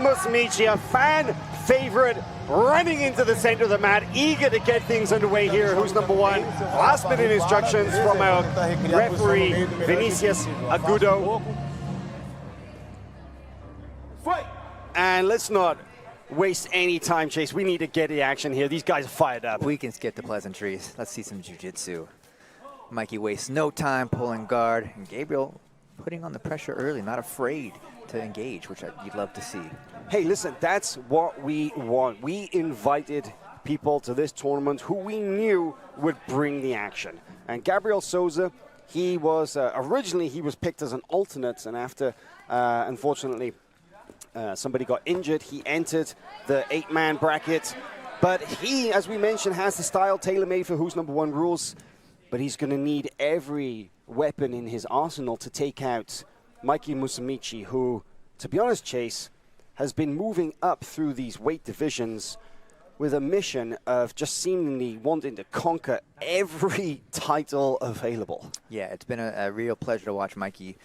Musumeci, a fan favorite, running into the center of the mat, eager to get things underway here. Who's number one? Last minute instructions from our referee, Vinicius Agudo. And let's not waste any time, Chase. We need to get the action here. These guys are fired up. We can skip the pleasantries. Let's see some jiu-jitsu. Mikey wastes no time pulling guard, and Gabriel putting on the pressure early, not afraid to engage, which you'd love to see. Hey, listen, that's what we want. We invited people to this tournament who we knew would bring the action. And Gabriel Souza, he was originally he was picked as an alternate, and after unfortunately somebody got injured, he entered the 8-man bracket. But he, as we mentioned, has the style tailor-made for Who's Number One rules. But he's going to need every weapon in his arsenal to take out Mikey Musumeci, who, to be honest, Chase, has been moving up through these weight divisions with a mission of just seemingly wanting to conquer every title available. Yeah, it's been a real pleasure to watch Mikey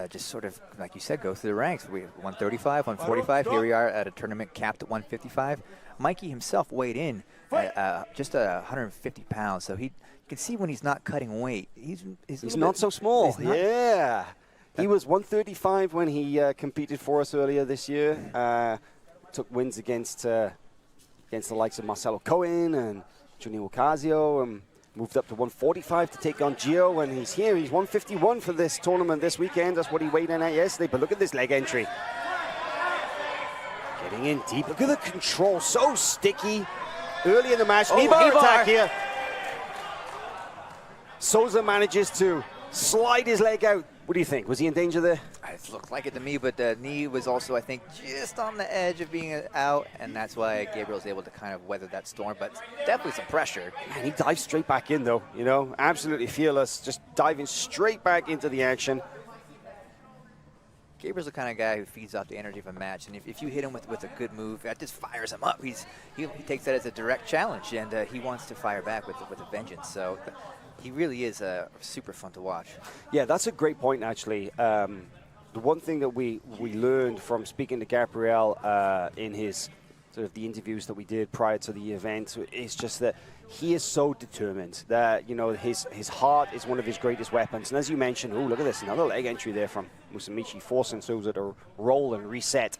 just sort of, like you said, go through the ranks. We 135, 145. Here we are at a tournament capped at 155. Mikey himself weighed in at just 150 pounds, so you can see when he's not cutting weight. He's not so small. Yeah. He was 135 when he competed for us earlier this year. Took wins against the likes of Marcelo Cohen and Junior Ocasio, and moved up to 145 to take on Gio, and he's here. He's 151 for this tournament this weekend. That's what he weighed in at yesterday, but look at this leg entry. Getting in deep. Look at the control, so sticky. Early in the match, knee bar attack here. Souza manages to slide his leg out. What do you think? Was he in danger there? It looked like it to me, but the knee was also, I think, just on the edge of being out, and that's why Gabriel's able to kind of weather that storm, but definitely some pressure. Man, he dives straight back in, though, you know, absolutely fearless, just diving straight back into the action. Gabriel's the kind of guy who feeds off the energy of a match, and if you hit him with a good move, that just fires him up. He takes that as a direct challenge, and he wants to fire back with a vengeance. So he really is super fun to watch. Yeah, that's a great point, actually. The one thing that we learned from speaking to Gabriel in his sort of the interviews that we did prior to the event is just that he is so determined that, you know, his heart is one of his greatest weapons. And as you mentioned, oh, look at this, another leg entry there from Musumeci, forcing Souza to roll and reset.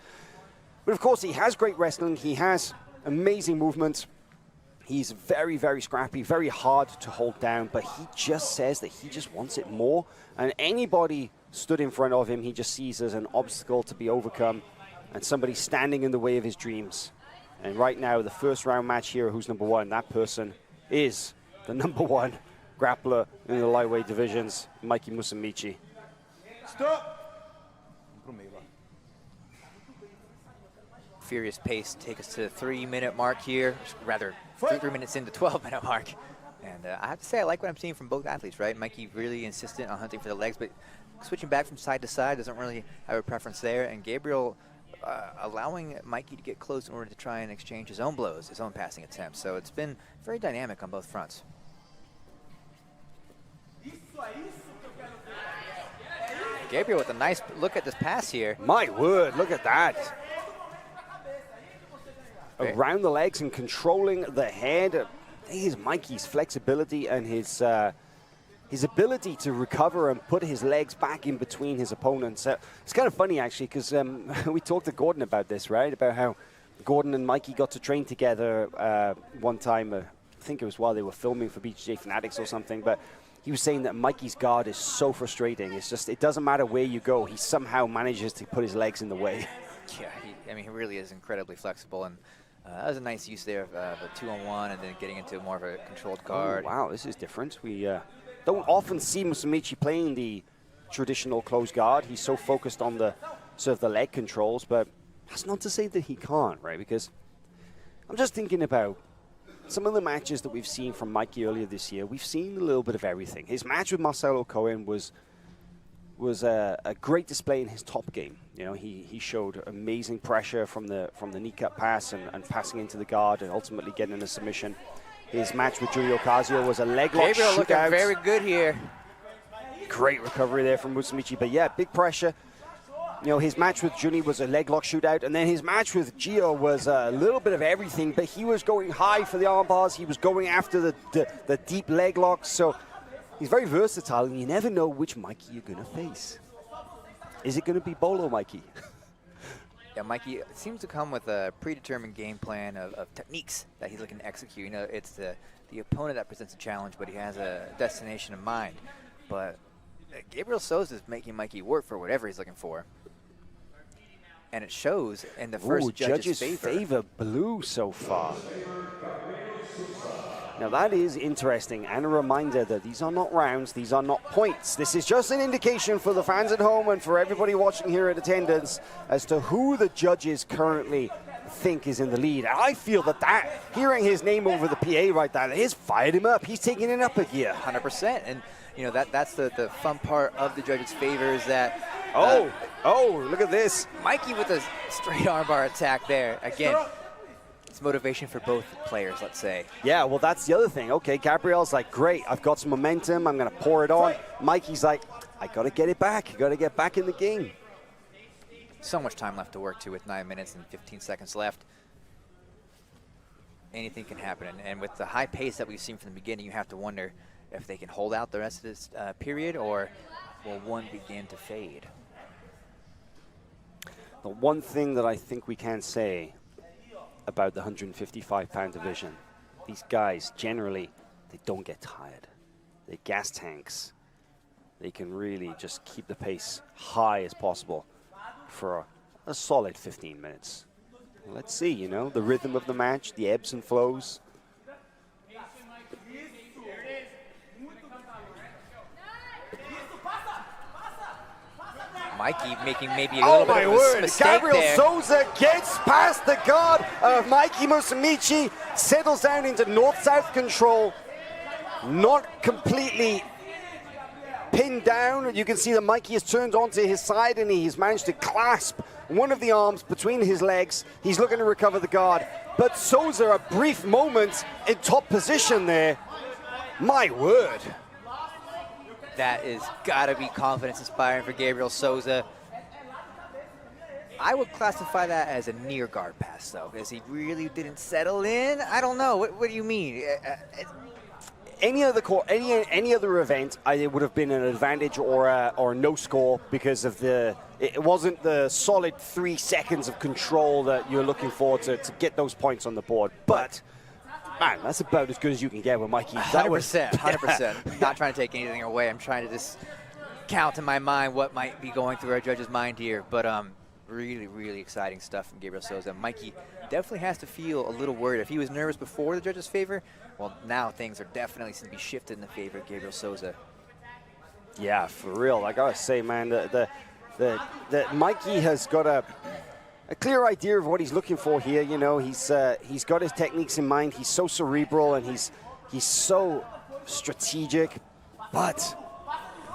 But of course, he has great wrestling. He has amazing movement. He's very, very scrappy, very hard to hold down, but he just says that he just wants it more. And anybody stood in front of him, he just sees as an obstacle to be overcome and somebody standing in the way of his dreams. And right now, the first round match here, Who's Number One, that person is the number one grappler in the lightweight divisions, Mikey Musumeci. Stop! Furious pace take us to the 3-minute mark here, rather 3 minutes into 12-minute mark. And I have to say, I like what I'm seeing from both athletes, right? Mikey really insistent on hunting for the legs, but switching back from side to side, doesn't really have a preference there. And Gabriel allowing Mikey to get close in order to try and exchange his own blows, his own passing attempts. So it's been very dynamic on both fronts. Gabriel with a nice look at this pass here. My word, look at that. Around the legs and controlling the head. Here's Mikey's flexibility and his ability to recover and put his legs back in between his opponents. It's kind of funny, actually, because we talked to Gordon about this, right? About how Gordon and Mikey got to train together one time. I think it was while they were filming for BJJ Fanatics or something. But he was saying that Mikey's guard is so frustrating. It's just, it doesn't matter where you go. He somehow manages to put his legs in the way. Yeah, he really is incredibly flexible. And that was a nice use there of a 2-on-1 and then getting into more of a controlled guard. Oh, wow, this is different. We don't often see Musumeci playing the traditional closed guard. He's so focused on the sort of the leg controls, but that's not to say that he can't, right? Because I'm just thinking about some of the matches that we've seen from Mikey earlier this year. We've seen a little bit of everything. His match with Marcelo Cohen was a great display in his top game. You know, he showed amazing pressure from the knee-cut pass and passing into the guard and ultimately getting a submission. His match with Junior Ocasio was a leg lock Gabriel shootout. Looking very good here. Great recovery there from Musumeci, but yeah, big pressure. You know, his match with Juni was a leg lock shootout, and then his match with Gio was a little bit of everything, but he was going high for the arm bars. He was going after the deep leg locks, so he's very versatile, and you never know which Mikey you're going to face. Is it going to be Bolo Mikey? Yeah, Mikey seems to come with a predetermined game plan of techniques that he's looking to execute. You know, it's the opponent that presents a challenge, but he has a destination in mind. But Gabriel Souza is making Mikey work for whatever he's looking for. And it shows in the first judge's favor. Blue so far. Now that is interesting, and a reminder that these are not rounds, these are not points. This is just an indication for the fans at home and for everybody watching here at attendance as to who the judges currently think is in the lead. I feel that hearing his name over the PA right there, has fired him up. He's taking it up a gear. 100%. And you know, that's the fun part of the judges' favor is that oh, look at this. Mikey with a straight armbar attack there. Again, it's motivation for both players, let's say. Yeah, well, that's the other thing. Okay, Gabriel's like, great, I've got some momentum, I'm going to pour it on. Mikey's like, I got to get it back. I got to get back in the game. So much time left to work to with 9 minutes and 15 seconds left. Anything can happen. And with the high pace that we've seen from the beginning, you have to wonder if they can hold out the rest of this period, or will one begin to fade? The one thing that I think we can say about the 155-pound division, these guys generally, they don't get tired. They're gas tanks. They can really just keep the pace high as possible for a solid 15 minutes. Let's see, you know, the rhythm of the match, the ebbs and flows. Mikey making maybe a little bit of a mistake Gabriel there. Souza gets past the guard of Mikey Musumeci, settles down into north-south control, not completely pinned down. You can see that Mikey has turned onto his side and he's managed to clasp one of the arms between his legs. He's looking to recover the guard, but Souza, a brief moment in top position there. My word. That is gotta be confidence inspiring for Gabriel Souza. I would classify that as a near guard pass, though, because he really didn't settle in. I don't know. What do you mean? Any other event, it would have been an advantage or no score because of it wasn't the solid 3 seconds of control that you're looking for to get those points on the board. But man, that's about as good as you can get with Mikey. 100%, 100%. Not trying to take anything away. I'm trying to just count in my mind what might be going through our judge's mind here. But really, really exciting stuff from Gabriel Souza. Mikey definitely has to feel a little worried. If he was nervous before the judge's favor, well, now things are definitely going to be shifted in the favor of Gabriel Souza. Yeah, for real. I gotta say, man, the Mikey has got a clear idea of what he's looking for here. You know, he's got his techniques in mind. He's so cerebral and he's so strategic. But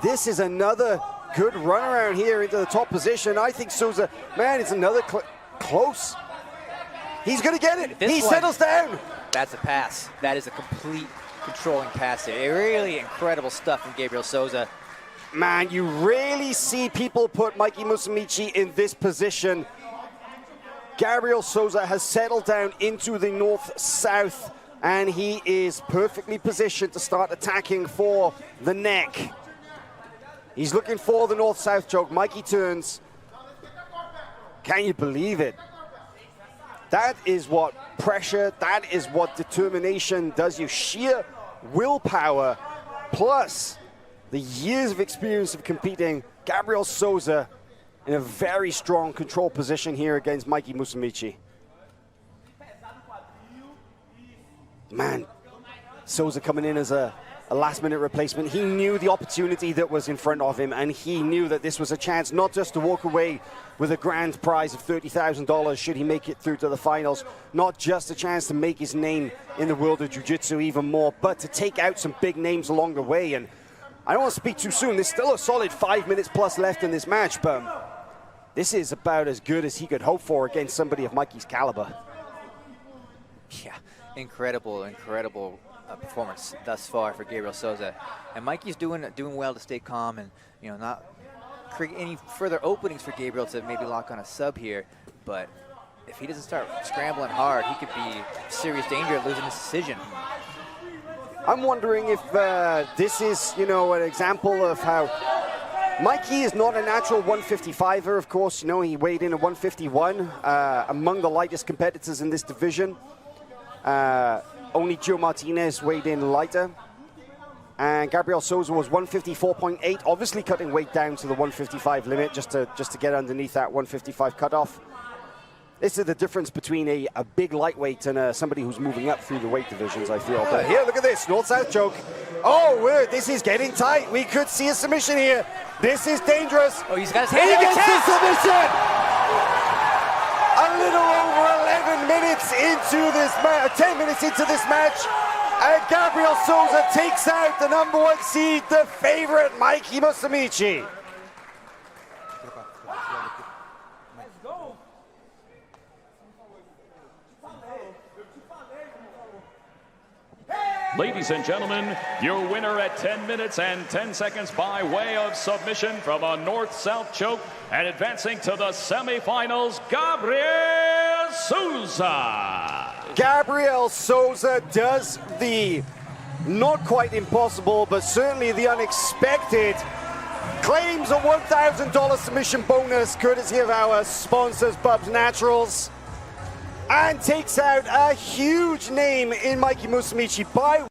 this is another good run around here into the top position. I think Souza, man, it's another close. He's gonna get it. He settles down. That's a pass. That is a complete controlling pass here. Really incredible stuff from Gabriel Souza. Man, you rarely see people put Mikey Musumeci in this position. Gabriel Souza has settled down into the north-south, and he is perfectly positioned to start attacking for the neck. He's looking for the north-south choke. Mikey turns. Can you believe it? That is what pressure, that is what determination does you. Sheer willpower, plus the years of experience of competing. Gabriel Souza in a very strong control position here against Mikey Musumeci. Man, Souza coming in as a last-minute replacement. He knew the opportunity that was in front of him, and he knew that this was a chance not just to walk away with a grand prize of $30,000 should he make it through to the finals, not just a chance to make his name in the world of jiu-jitsu even more, but to take out some big names along the way. And I don't want to speak too soon. There's still a solid 5 minutes plus left in this match, but this is about as good as he could hope for against somebody of Mikey's caliber. Yeah, incredible performance thus far for Gabriel Souza, and Mikey's doing well to stay calm and not create any further openings for Gabriel to maybe lock on a sub here. But if he doesn't start scrambling hard, he could be serious danger of losing this decision. I'm wondering if this is, you know, an example of how Mikey is not a natural 155er, of course. You know, he weighed in at 151, among the lightest competitors in this division. Only Joe Martinez weighed in lighter. And Gabriel Souza was 154.8, obviously cutting weight down to the 155 limit just to get underneath that 155 cutoff. This is the difference between a big lightweight and somebody who's moving up through the weight divisions, I feel. But here, look at this, north-south choke. Oh, this is getting tight. We could see a submission here. This is dangerous. Oh, he's got his hand. He gets the submission! A little over 11 minutes into this match, 10 minutes into this match, and Gabriel Souza takes out the #1 seed, the favorite Mikey Musumeci. Ladies and gentlemen, your winner at 10 minutes and 10 seconds by way of submission from a north-south choke and advancing to the semifinals, Gabriel Souza. Gabriel Souza does the not quite impossible, but certainly the unexpected. Claims a $1,000 submission bonus courtesy of our sponsors, Bubs Naturals. And takes out a huge name in Mikey Musumeci by